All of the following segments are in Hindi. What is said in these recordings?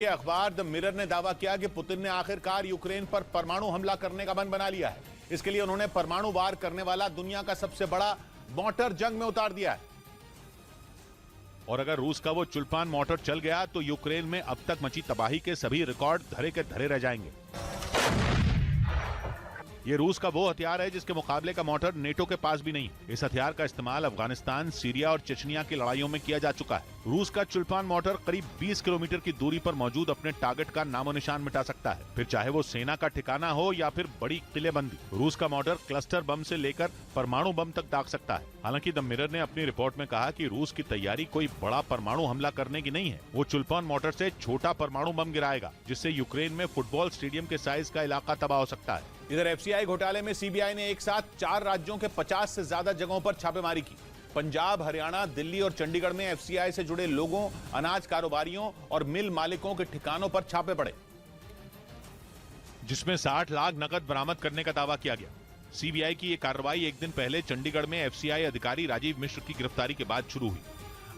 अखबार द मिरर ने दावा किया कि पुतिन ने आखिरकार यूक्रेन पर परमाणु हमला करने का मन बना लिया है। इसके लिए उन्होंने परमाणु वार करने वाला दुनिया का सबसे बड़ा मोर्टर जंग में उतार दिया है। और अगर रूस का वो चुल्पान मोर्टर चल गया तो यूक्रेन में अब तक मची तबाही के सभी रिकॉर्ड धरे के धरे रह जाएंगे। ये रूस का वो हथियार है जिसके मुकाबले का मोर्टर नेटो के पास भी नहीं। इस हथियार का इस्तेमाल अफगानिस्तान, सीरिया और चेचनिया की लड़ाइयों में किया जा चुका है। रूस का चुल्पान मोर्टर करीब 20 किलोमीटर की दूरी पर मौजूद अपने टारगेट का नामो निशान मिटा सकता है, फिर चाहे वो सेना का ठिकाना हो या फिर बड़ी किलेबंदी। रूस का मोर्टर क्लस्टर बम से लेकर परमाणु बम तक दाग सकता है। हालांकि द मिरर ने अपनी रिपोर्ट में कहा कि रूस की तैयारी कोई बड़ा परमाणु हमला करने की नहीं है। वो चुल्पान मोर्टर से छोटा परमाणु बम गिराएगा, जिससे यूक्रेन में फुटबॉल स्टेडियम के साइज का इलाका तबाह हो सकता है। इधर एफसीआई घोटाले में सीबीआई ने एक साथ 4 राज्यों के 50 से ज्यादा जगहों पर छापेमारी की। पंजाब, हरियाणा, दिल्ली और चंडीगढ़ में एफसीआई से जुड़े लोगों, अनाज कारोबारियों और मिल मालिकों के ठिकानों पर छापे पड़े, जिसमें 60 लाख नकद बरामद करने का दावा किया गया। सीबीआई की यह कार्रवाई एक दिन पहले चंडीगढ़ में एफसीआई अधिकारी राजीव मिश्र की गिरफ्तारी के बाद शुरू हुई।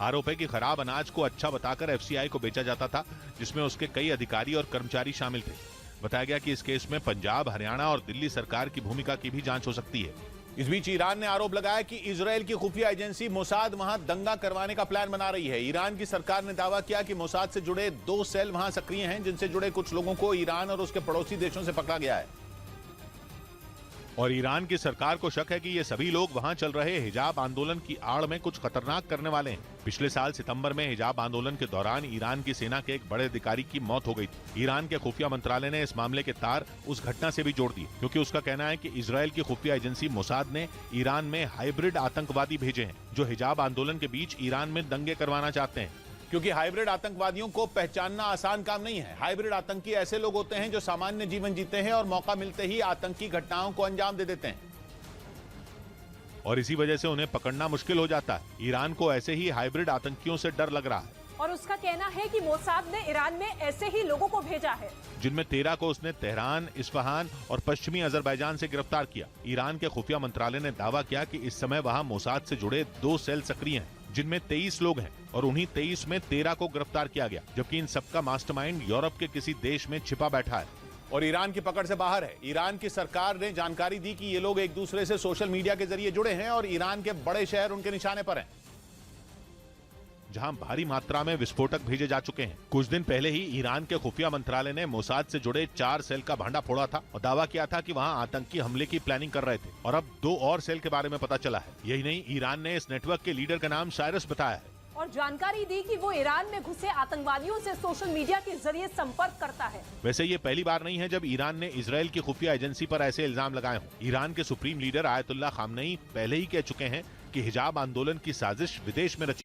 आरोप है कि खराब अनाज को अच्छा बताकर एफसीआई को बेचा जाता था, जिसमें उसके कई अधिकारी और कर्मचारी शामिल थे। बताया गया कि इस केस में पंजाब, हरियाणा और दिल्ली सरकार की भूमिका की भी जांच हो सकती है। इस बीच ईरान ने आरोप लगाया कि इजरायल की खुफिया एजेंसी मोसाद वहां दंगा करवाने का प्लान बना रही है। ईरान की सरकार ने दावा किया कि मोसाद से जुड़े 2 सेल वहां सक्रिय हैं, जिनसे जुड़े कुछ लोगों को ईरान और उसके पड़ोसी देशों से पकड़ा गया है। और ईरान की सरकार को शक है कि ये सभी लोग वहां चल रहे हिजाब आंदोलन की आड़ में कुछ खतरनाक करने वाले हैं। पिछले साल सितंबर में हिजाब आंदोलन के दौरान ईरान की सेना के एक बड़े अधिकारी की मौत हो गई थी। ईरान के खुफिया मंत्रालय ने इस मामले के तार उस घटना से भी जोड़ दिए, क्योंकि उसका कहना है कि इजरायल की खुफिया एजेंसी मोसाद ने ईरान में हाइब्रिड आतंकवादी भेजे हैं, जो हिजाब आंदोलन के बीच ईरान में दंगे करवाना चाहते हैं। क्योंकि हाइब्रिड आतंकवादियों को पहचानना आसान काम नहीं है। हाइब्रिड आतंकी ऐसे लोग होते हैं जो सामान्य जीवन जीते हैं और मौका मिलते ही आतंकी घटनाओं को अंजाम दे देते हैं, और इसी वजह से उन्हें पकड़ना मुश्किल हो जाता है। ईरान को ऐसे ही हाइब्रिड आतंकियों से डर लग रहा है। और उसका कहना है कि मोसाद ने ईरान में ऐसे ही लोगों को भेजा है, जिनमें 13 को उसने तेहरान, इस्फहान और पश्चिमी अजरबैजान से गिरफ्तार किया। ईरान के खुफिया मंत्रालय ने दावा किया कि इस समय वहां मोसाद से जुड़े 2 सेल सक्रिय हैं, जिनमें 23 लोग हैं, और उन्हीं 23 में 13 को गिरफ्तार किया गया, जबकि इन सबका मास्टरमाइंड यूरोप के किसी देश में छिपा बैठा है और ईरान की पकड़ से बाहर है। ईरान की सरकार ने जानकारी दी कि ये लोग एक दूसरे से सोशल मीडिया के जरिए जुड़े हैं और ईरान के बड़े शहर उनके निशाने पर हैं, जहां भारी मात्रा में विस्फोटक भेजे जा चुके हैं। कुछ दिन पहले ही ईरान के खुफिया मंत्रालय ने मोसाद से जुड़े 4 सेल का भांडा फोड़ा था और दावा किया था कि वहां आतंकी हमले की प्लानिंग कर रहे थे, और अब 2 और सेल के बारे में पता चला है। यही नहीं, ईरान ने इस नेटवर्क के लीडर का नाम साइरस बताया है और जानकारी दी कि वो ईरान में घुसे आतंकवादियों से सोशल मीडिया के जरिए संपर्क करता है। वैसे ये पहली बार नहीं है जब ईरान ने इजरायल की खुफिया एजेंसी पर ऐसे इल्जाम लगाए हों। ईरान के सुप्रीम लीडर आयतुल्लाह खामनेई पहले ही कह चुके हैं कि हिजाब आंदोलन की साजिश विदेश में रची